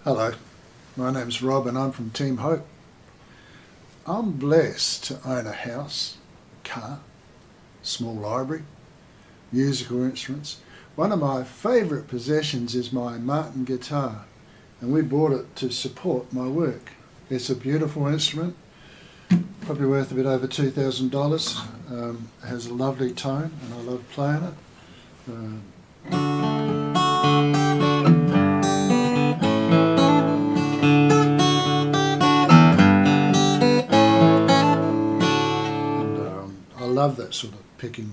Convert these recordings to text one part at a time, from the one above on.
Hello, my name's Rob and I'm from Team Hope. I'm blessed to own a house, car, small library, musical instruments. One of my favourite possessions is my Martin guitar, and we bought it to support my work. It's a beautiful instrument, probably worth a bit over $2,000. It has a lovely tone and I love playing it. I love that sort of picking.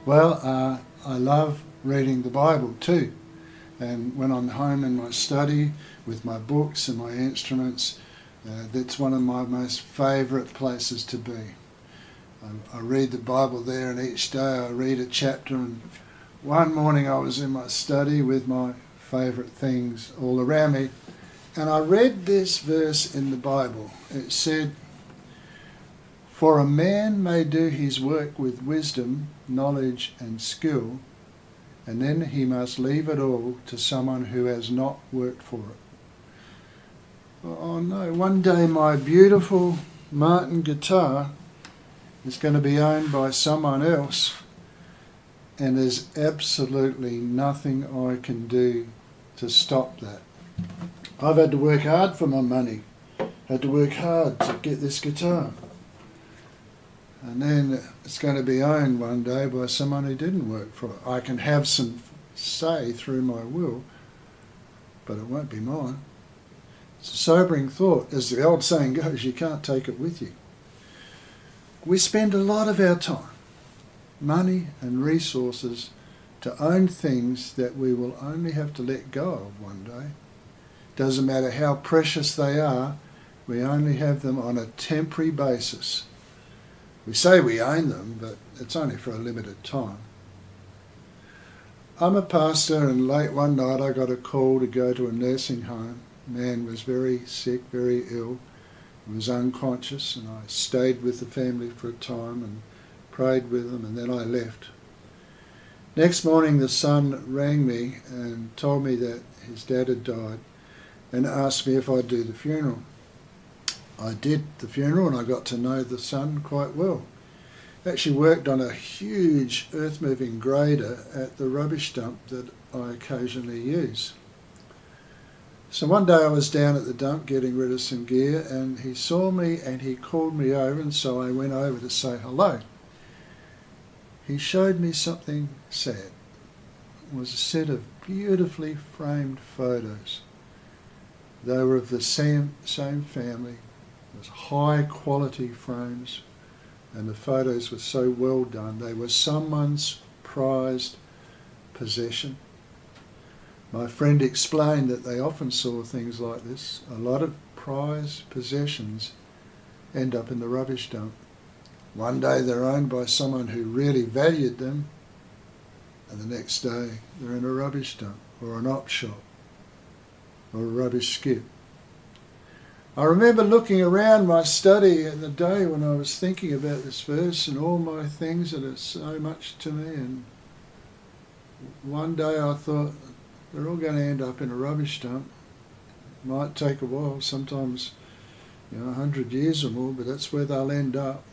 Well, I love reading the Bible too, and when I'm home in my study with my books and my instruments, that's one of my most favourite places to be. I read the Bible there, and each day I read a chapter, and one morning I was in my study with my favourite things all around me, and I read this verse in the Bible. It said, "For a man may do his work with wisdom, knowledge and skill, and then he must leave it all to someone who has not worked for it." Oh no, one day my beautiful Martin guitar is going to be owned by someone else, and there's absolutely nothing I can do to stop that. I've had to work hard for my money, had to work hard to get this guitar, and then it's going to be owned one day by someone who didn't work for it. I can have some say through my will, but it won't be mine. It's a sobering thought. As the old saying goes, you can't take it with you. We spend a lot of our time, money and resources to own things that we will only have to let go of one day. Doesn't matter how precious they are, we only have them on a temporary basis. We say we own them, but it's only for a limited time. I'm a pastor, and late one night I got a call to go to a nursing home. Man was very sick, very ill. He was unconscious, and I stayed with the family for a time and prayed with them, and then I left. Next morning the son rang me and told me that his dad had died and asked me if I'd do the funeral. I did the funeral, and I got to know the son quite well. Actually worked on a huge earth-moving grader at the rubbish dump that I occasionally use. So one day I was down at the dump getting rid of some gear, and he saw me and he called me over, and so I went over to say hello. He showed me something sad. It was a set of beautifully framed photos. They were of the same family. It was high quality frames, and the photos were so well done. They were someone's prized possession. My friend explained that they often saw things like this. A lot of prized possessions end up in the rubbish dump. One day they're owned by someone who really valued them, and the next day they're in a rubbish dump or an op shop or a rubbish skip. I remember looking around my study in the day when I was thinking about this verse and all my things that are so much to me, and one day I thought, they're all going to end up in a rubbish dump. It might take a while, sometimes 100 years or more, but that's where they'll end up.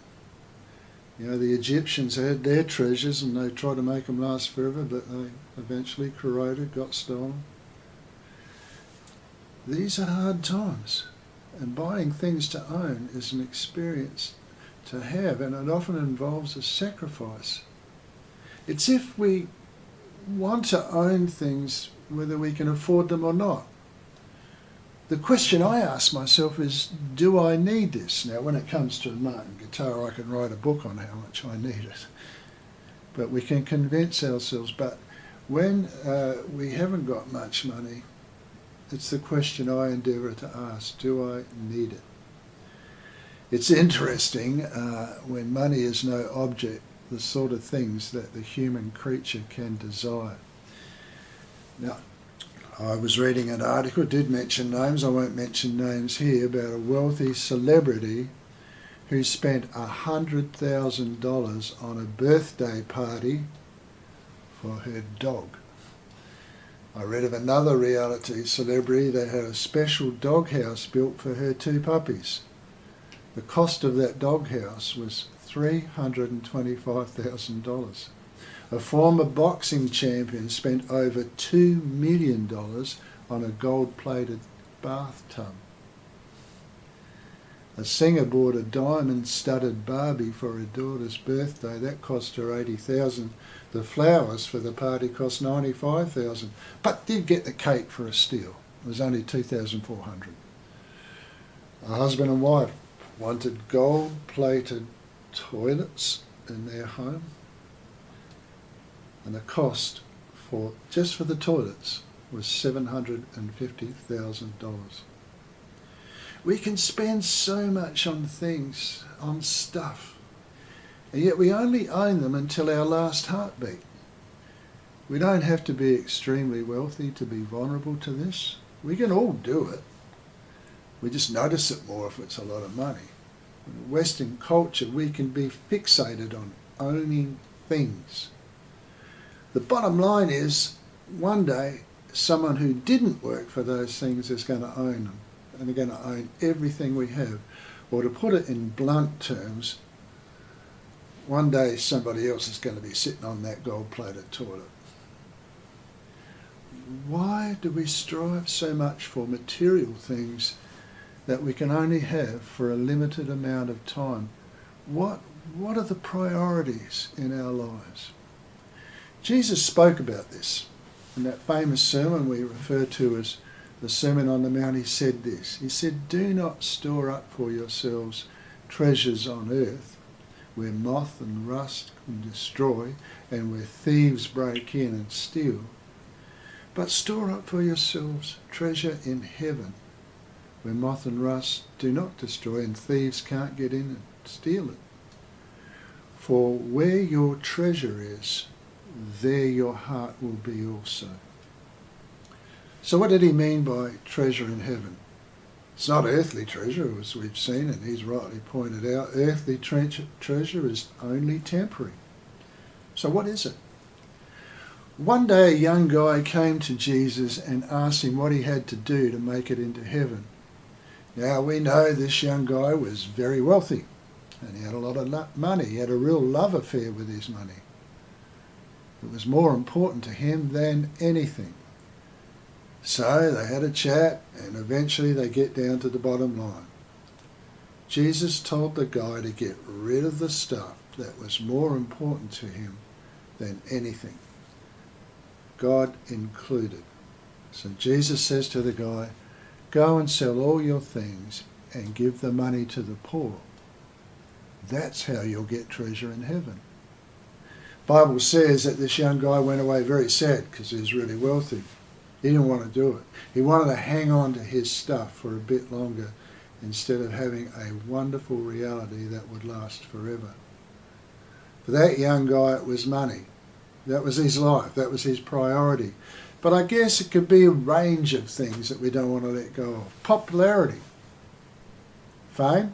The Egyptians had their treasures and they tried to make them last forever, but they eventually corroded, got stolen. These are hard times, and buying things to own is an experience to have, and it often involves a sacrifice. It's if we want to own things whether we can afford them or not. The question I ask myself is, do I need this? Now, when it comes to a Martin guitar, I can write a book on how much I need it. But we can convince ourselves. But when we haven't got much money, it's the question I endeavour to ask, do I need it? It's interesting, when money is no object, the sort of things that the human creature can desire. Now, I was reading an article, did mention names, I won't mention names here, about a wealthy celebrity who spent $100,000 on a birthday party for her dog. I read of another reality celebrity that had a special doghouse built for her 2 puppies. The cost of that doghouse was $325,000. A former boxing champion spent over $2 million on a gold-plated bathtub. A singer bought a diamond-studded Barbie for her daughter's birthday. That cost her $80,000. The flowers for the party cost $95,000, but did get the cake for a steal. It was only $2,400. A husband and wife wanted gold-plated toilets in their home, and the cost for just for the toilets was $750,000. We can spend so much on things, on stuff, and yet we only own them until our last heartbeat. We don't have to be extremely wealthy to be vulnerable to this. We can all do it. We just notice it more if it's a lot of money. In Western culture, we can be fixated on owning things. The bottom line is, one day, someone who didn't work for those things is going to own them, and they're going to own everything we have. Or to put it in blunt terms, one day somebody else is going to be sitting on that gold-plated toilet. Why do we strive so much for material things that we can only have for a limited amount of time? What are the priorities in our lives? Jesus spoke about this. In that famous sermon we refer to as the Sermon on the Mount, he said this. He said, "Do not store up for yourselves treasures on earth, where moth and rust can destroy, and where thieves break in and steal. But store up for yourselves treasure in heaven, where moth and rust do not destroy, and thieves can't get in and steal it. For where your treasure is, there your heart will be also." So what did he mean by treasure in heaven? It's not earthly treasure, as we've seen, and he's rightly pointed out. Earthly treasure is only temporary. So what is it? One day a young guy came to Jesus and asked him what he had to do to make it into heaven. Now we know this young guy was very wealthy, and he had a lot of money. He had a real love affair with his money. It was more important to him than anything. So they had a chat, and eventually they get down to the bottom line. Jesus told the guy to get rid of the stuff that was more important to him than anything, God included. So Jesus says to the guy, "Go and sell all your things and give the money to the poor. That's how you'll get treasure in heaven." The Bible says that this young guy went away very sad because he was really wealthy. He didn't want to do it. He wanted to hang on to his stuff for a bit longer instead of having a wonderful reality that would last forever. For that young guy, it was money. That was his life. That was his priority. But I guess it could be a range of things that we don't want to let go of. Popularity, fame,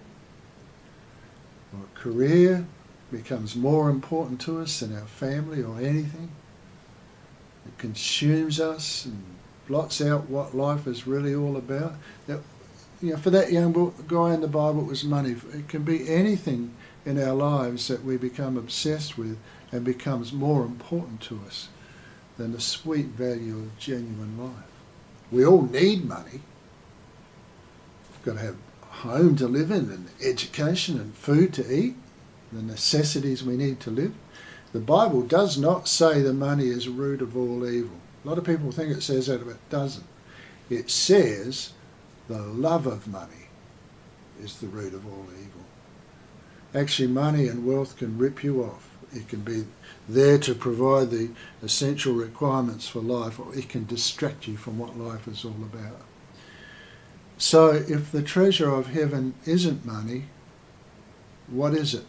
or career becomes more important to us than our family or anything. It consumes us and blots out what life is really all about. That, for that young guy in the Bible, it was money. It can be anything in our lives that we become obsessed with and becomes more important to us than the sweet value of genuine life. We all need money. We've got to have a home to live in, and education and food to eat, the necessities we need to live. The Bible does not say the money is the root of all evil. A lot of people think it says that, but it doesn't. It says the love of money is the root of all evil. Actually, money and wealth can rip you off. It can be there to provide the essential requirements for life, or it can distract you from what life is all about. So if the treasure of heaven isn't money, what is it?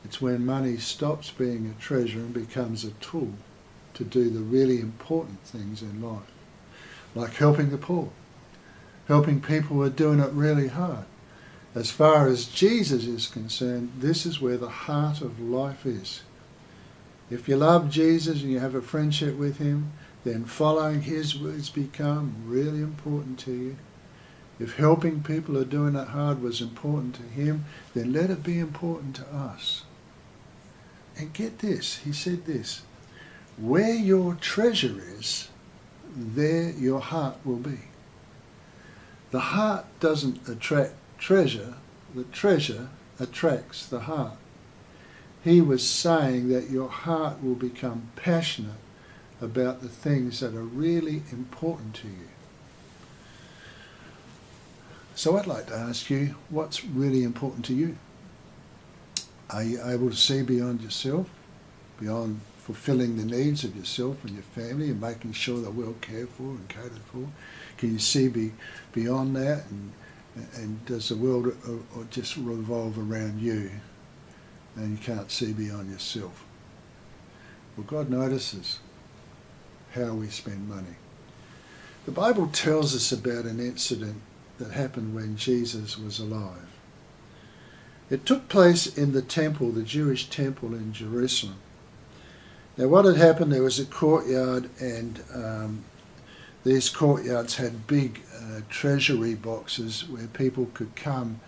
It's when money stops being a treasure and becomes a tool to do the really important things in life, like helping the poor, helping people who are doing it really hard. As far as Jesus is concerned, this is where the heart of life is. If you love Jesus and you have a friendship with him, then following his words become really important to you. If helping people who are doing it hard was important to him, then let it be important to us. And get this, he said this, where your treasure is, there your heart will be. The heart doesn't attract treasure, the treasure attracts the heart. He was saying that your heart will become passionate about the things that are really important to you. So I'd like to ask you, what's really important to you? Are you able to see beyond yourself, beyond fulfilling the needs of yourself and your family and making sure they're well cared for and catered for? Can you see beyond that, and does the world or just revolve around you and you can't see beyond yourself? Well, God notices how we spend money. The Bible tells us about an incident that happened when Jesus was alive. It took place in the temple, the Jewish temple in Jerusalem. Now what had happened, there was a courtyard, and these courtyards had big treasury boxes where people could come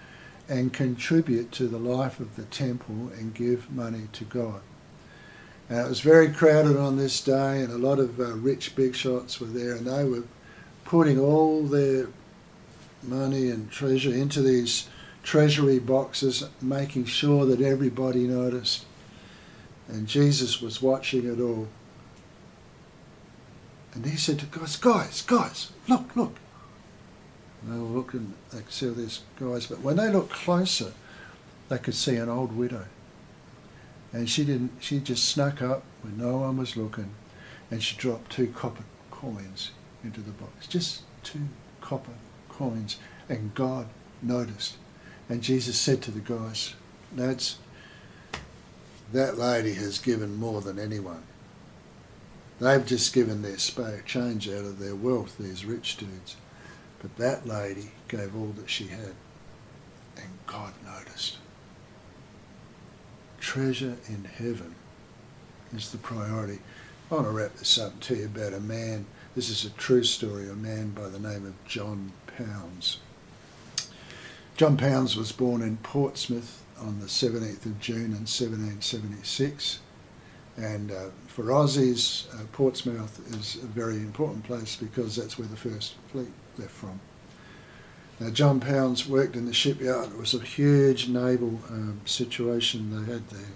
and contribute to the life of the temple and give money to God. Now it was very crowded on this day, and a lot of rich big shots were there, and they were putting all their money and treasure into these treasury boxes, making sure that everybody noticed. And Jesus was watching it all. And he said to guys, look. And they were looking, they could see all these guys, but when they looked closer, they could see an old widow. And she just snuck up when no one was looking, and she dropped 2 copper coins into the box. Just 2 copper coins. And God noticed. And Jesus said to the guys, lads, that lady has given more than anyone. They've just given their spare change out of their wealth, these rich dudes. But that lady gave all that she had. And God noticed. Treasure in heaven is the priority. I want to wrap this up and tell you about a man. This is a true story, a man by the name of John Pounds. John Pounds was born in Portsmouth on the 17th of June in 1776. And for Aussies, Portsmouth is a very important place because that's where the first fleet left from. Now, John Pounds worked in the shipyard. It was a huge naval situation they had there,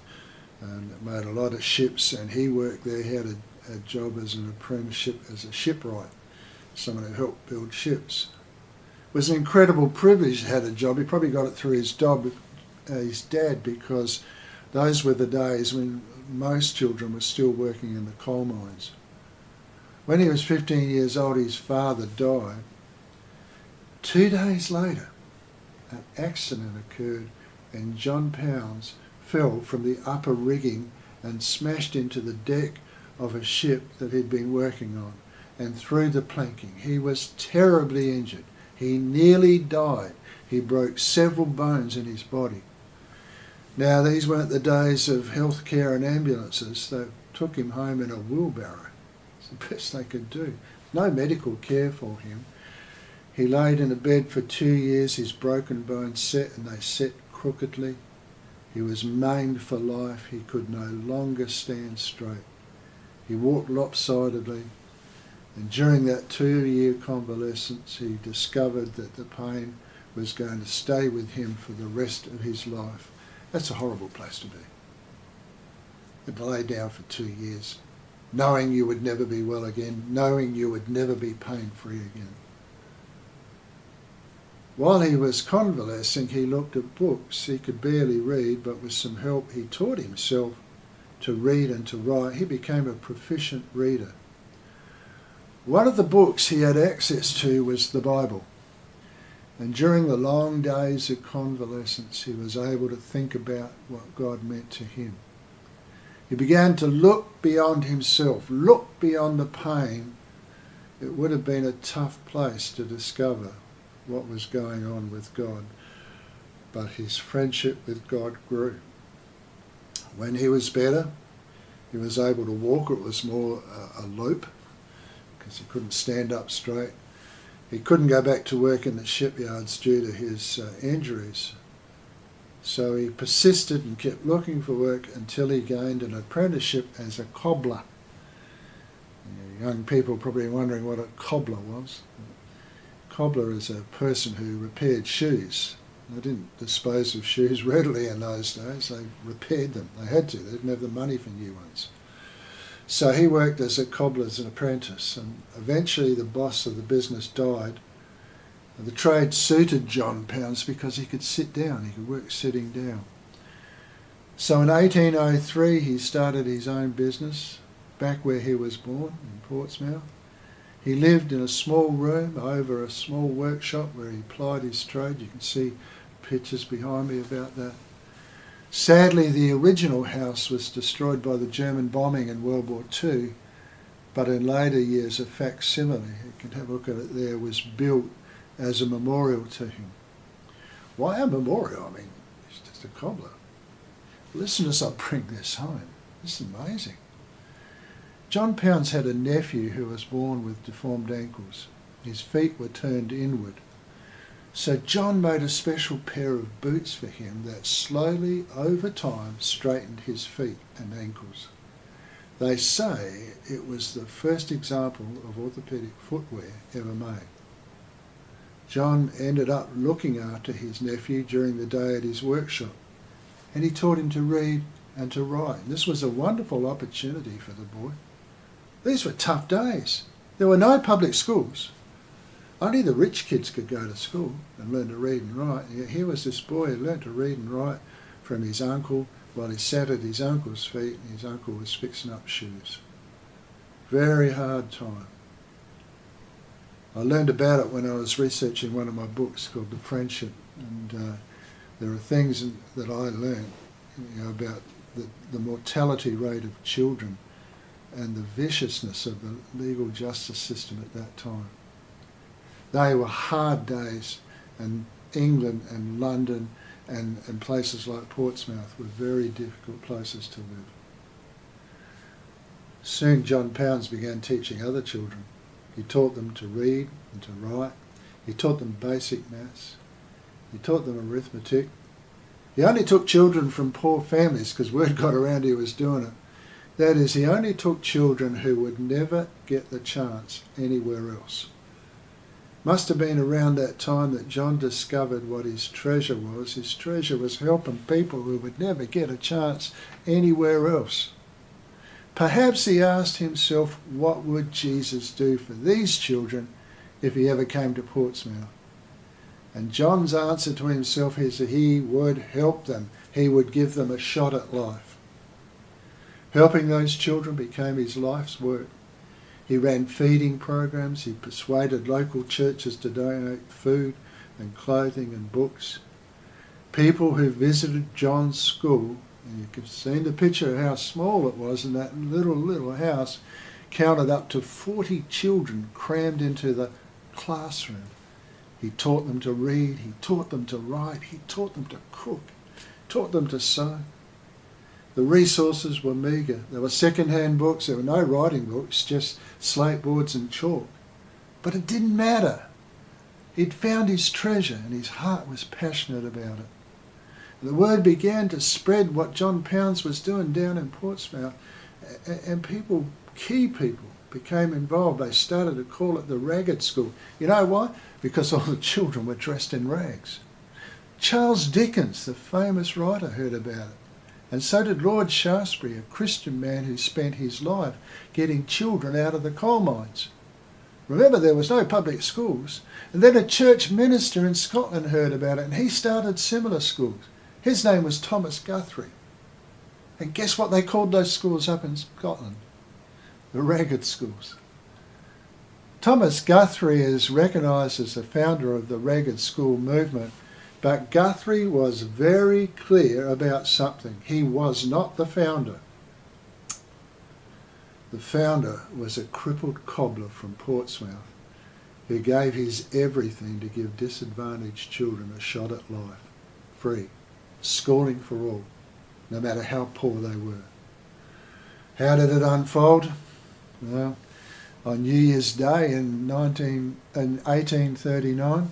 and it made a lot of ships, and he worked there. He had a job as an apprenticeship as a shipwright, someone who helped build ships. It was an incredible privilege to have a job. He probably got it through his dad, because those were the days when most children were still working in the coal mines. When he was 15 years old, his father died. 2 days later, an accident occurred, and John Pounds fell from the upper rigging and smashed into the deck of a ship that he'd been working on, and through the planking. He was terribly injured. He nearly died. He broke several bones in his body. Now, these weren't the days of healthcare and ambulances. They took him home in a wheelbarrow. It's the best they could do. No medical care for him. He laid in a bed for 2 years. His broken bones set, and they set crookedly. He was maimed for life. He could no longer stand straight. He walked lopsidedly. And during that 2-year convalescence, he discovered that the pain was going to stay with him for the rest of his life. That's a horrible place to be. and lay down for 2 years, knowing you would never be well again, knowing you would never be pain-free again. While he was convalescing, he looked at books. He could barely read, but with some help he taught himself to read and to write. He became a proficient reader. One of the books he had access to was the Bible. And during the long days of convalescence, he was able to think about what God meant to him. He began to look beyond himself, look beyond the pain. It would have been a tough place to discover what was going on with God, but his friendship with God grew. When he was better, he was able to walk. It was more a lope because he couldn't stand up straight. He couldn't go back to work in the shipyards due to his injuries. So he persisted and kept looking for work until he gained an apprenticeship as a cobbler. Young people probably wondering what a cobbler was. A cobbler is a person who repaired shoes. They didn't dispose of shoes readily in those days. They repaired them. They had to. They didn't have the money for new ones. So he worked as a cobbler as an apprentice, and eventually the boss of the business died. The trade suited John Pounds because he could sit down. He could work sitting down. So in 1803 he started his own business back where he was born, in Portsmouth. He lived in a small room over a small workshop where he plied his trade. You can see pictures behind me about that. Sadly, the original house was destroyed by the German bombing in World War II, but in later years a facsimile, you can have a look at it there, was built as a memorial to him. Why a memorial? I mean, he's just a cobbler. Listen as I bring this home. This is amazing. John Pounds had a nephew who was born with deformed ankles. His feet were turned inward. So John made a special pair of boots for him that slowly, over time, straightened his feet and ankles. They say it was the first example of orthopaedic footwear ever made. John ended up looking after his nephew during the day at his workshop, and he taught him to read and to write. This was a wonderful opportunity for the boy. These were tough days. There were no public schools. Only the rich kids could go to school and learn to read and write. Here was this boy who learned to read and write from his uncle while he sat at his uncle's feet and his uncle was fixing up shoes. Very hard time. I learned about it when I was researching one of my books called The Friendship, and there are things that I learned about the mortality rate of children and the viciousness of the legal justice system at that time. They were hard days, and England and London and places like Portsmouth were very difficult places to live. Soon John Pounds began teaching other children. He taught them to read and to write. He taught them basic maths. He taught them arithmetic. He only took children from poor families because word got around he was doing it. That is, he only took children who would never get the chance anywhere else. Must have been around that time that John discovered what his treasure was. His treasure was helping people who would never get a chance anywhere else. Perhaps he asked himself, what would Jesus do for these children if he ever came to Portsmouth? And John's answer to himself is that he would help them. He would give them a shot at life. Helping those children became his life's work. He ran feeding programs. He persuaded local churches to donate food and clothing and books. People who visited John's school, and you can see in the picture how small it was in that little house, counted up to 40 children crammed into the classroom. He taught them to read, he taught them to write, he taught them to cook, taught them to sew. The resources were meagre. There were second-hand books, there were no writing books, just slate boards and chalk. But it didn't matter. He'd found his treasure and his heart was passionate about it. And the word began to spread what John Pounds was doing down in Portsmouth, and people, key people, became involved. They started to call it the Ragged School. You know why? Because all the children were dressed in rags. Charles Dickens, the famous writer, heard about it. And so did Lord Shaftesbury, a Christian man who spent his life getting children out of the coal mines. Remember, there was no public schools. And then a church minister in Scotland heard about it, and he started similar schools. His name was Thomas Guthrie. And guess what they called those schools up in Scotland? The Ragged Schools. Thomas Guthrie is recognised as the founder of the Ragged School movement, but Guthrie was very clear about something. He was not the founder. The founder was a crippled cobbler from Portsmouth who gave his everything to give disadvantaged children a shot at life, free, schooling for all, no matter how poor they were. How did it unfold? Well, on New Year's Day in 1839,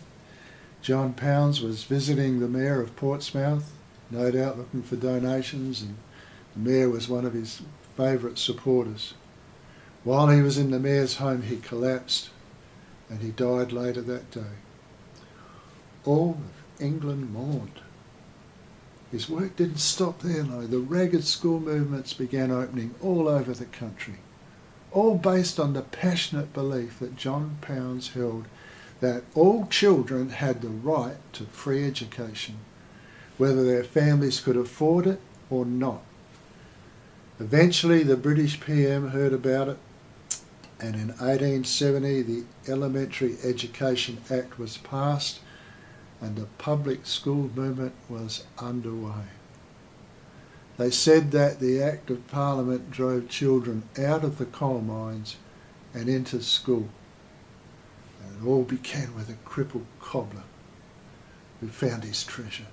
John Pounds was visiting the Mayor of Portsmouth, no doubt looking for donations, and the Mayor was one of his favourite supporters. While he was in the Mayor's home, he collapsed and he died later that day. All of England mourned. His work didn't stop there, though. The Ragged School movements began opening all over the country, all based on the passionate belief that John Pounds held that all children had the right to free education, whether their families could afford it or not. Eventually the British PM heard about it, and in 1870 the Elementary Education Act was passed and the public school movement was underway. They said that the Act of Parliament drove children out of the coal mines and into school. And it all began with a crippled cobbler who found his treasure.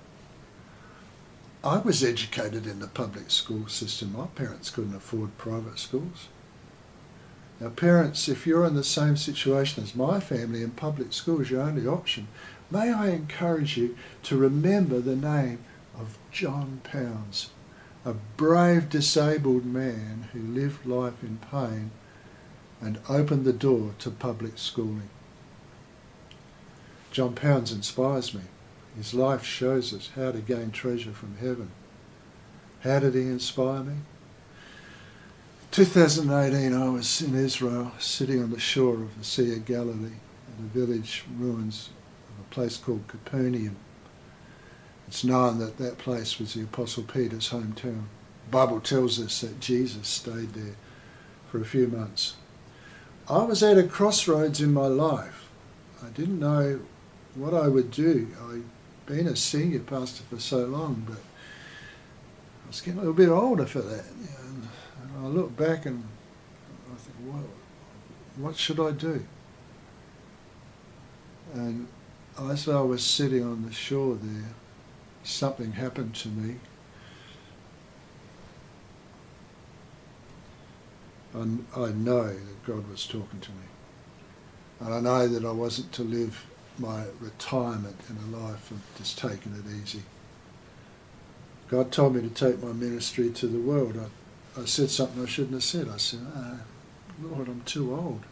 I was educated in the public school system. My parents couldn't afford private schools. Now parents, if you're in the same situation as my family and public school is your only option, may I encourage you to remember the name of John Pounds, a brave disabled man who lived life in pain and opened the door to public schooling. John Pounds inspires me. His life shows us how to gain treasure from heaven. How did he inspire me? 2018 I was in Israel, sitting on the shore of the Sea of Galilee at the village ruins of a place called Capernaum. It's known that that place was the Apostle Peter's hometown. The Bible tells us that Jesus stayed there for a few months. I was at a crossroads in my life. I didn't know what I would do. I'd been a senior pastor for so long, but I was getting a little bit older for that. And I look back and I think, well, what should I do? And as I was sitting on the shore there, something happened to me. I know that God was talking to me. And I know that I wasn't to live my retirement in a life of just taking it easy. God told me to take my ministry to the world. I said something I shouldn't have said. I said, Lord, I'm too old.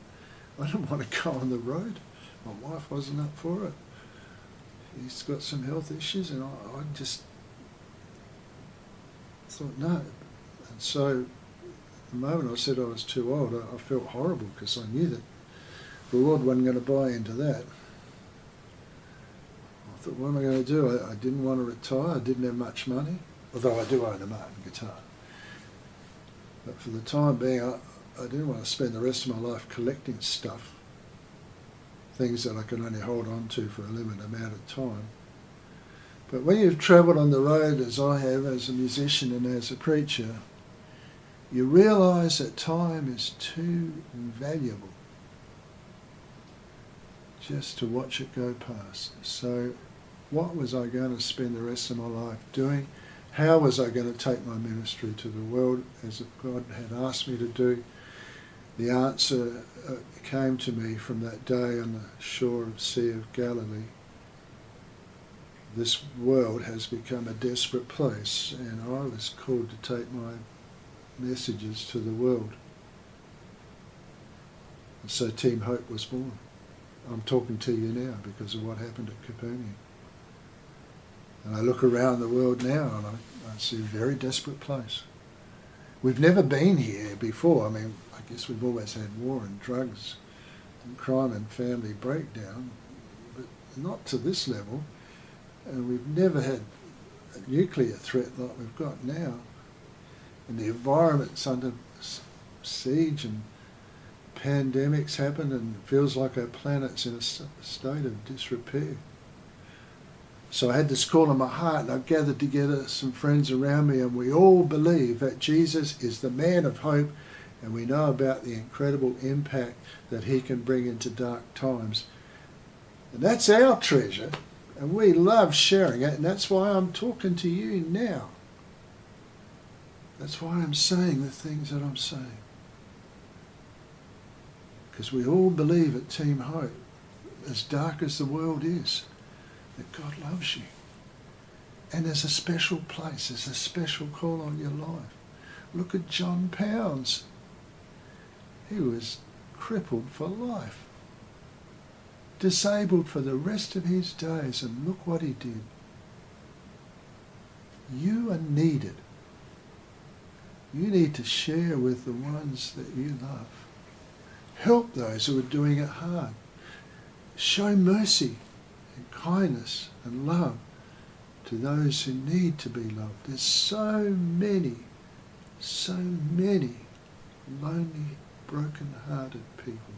I don't want to go on the road. My wife wasn't up for it. He's got some health issues, and I just thought, no. And so the moment I said I was too old, I felt horrible because I knew that the Lord wasn't going to buy into that. I thought, what am I going to do? I didn't want to retire. I didn't have much money, although I do own a Martin guitar. But for the time being, I didn't want to spend the rest of my life collecting stuff, things that I could only hold on to for a limited amount of time. But when you've travelled on the road, as I have, as a musician and as a preacher, you realise that time is too invaluable just to watch it go past. So what was I going to spend the rest of my life doing? How was I going to take my ministry to the world as God had asked me to do? The answer came to me from that day on the shore of Sea of Galilee. This world has become a desperate place, and I was called to take my messages to the world. And so Team Hope was born. I'm talking to you now because of what happened at Capernaum. And I look around the world now and I see a very desperate place. We've never been here before. I mean, I guess we've always had war and drugs and crime and family breakdown, but not to this level. And we've never had a nuclear threat like we've got now. And the environment's under siege and pandemics happen and it feels like our planet's in a state of disrepair. So I had this call in my heart and I gathered together some friends around me and we all believe that Jesus is the man of hope and we know about the incredible impact that he can bring into dark times. And that's our treasure and we love sharing it, and that's why I'm talking to you now. That's why I'm saying the things that I'm saying. Because we all believe at Team Hope, as dark as the world is, that God loves you. And there's a special place, there's a special call on your life. Look at John Pounds. He was crippled for life, disabled for the rest of his days, and look what he did. You are needed. You need to share with the ones that you love. Help those who are doing it hard. Show mercy and kindness and love to those who need to be loved. There's so many lonely, broken-hearted people.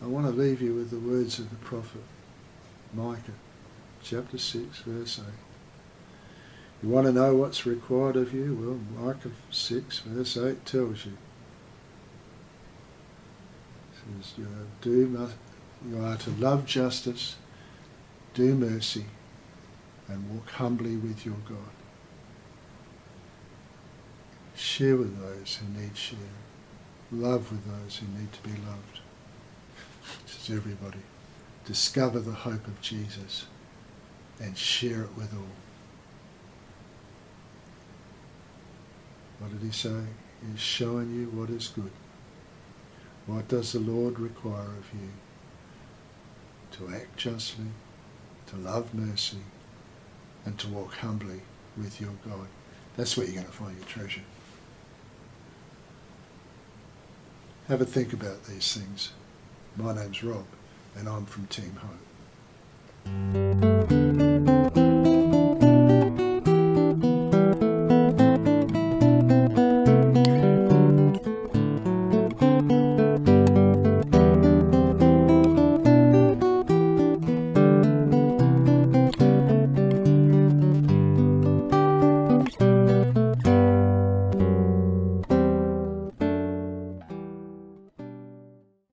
I want to leave you with the words of the prophet Micah, chapter 6, verse 8. You want to know what's required of you? Well, Micah 6, verse 8 tells you. It says, you are to love justice, do mercy, and walk humbly with your God. Share with those who need sharing. Love with those who need to be loved. This is everybody. Discover the hope of Jesus and share it with all. What did he say? He's showing you what is good. What does the Lord require of you? To act justly, to love mercy, and to walk humbly with your God. That's where you're going to find your treasure. Have a think about these things. My name's Rob, and I'm from Team Hope.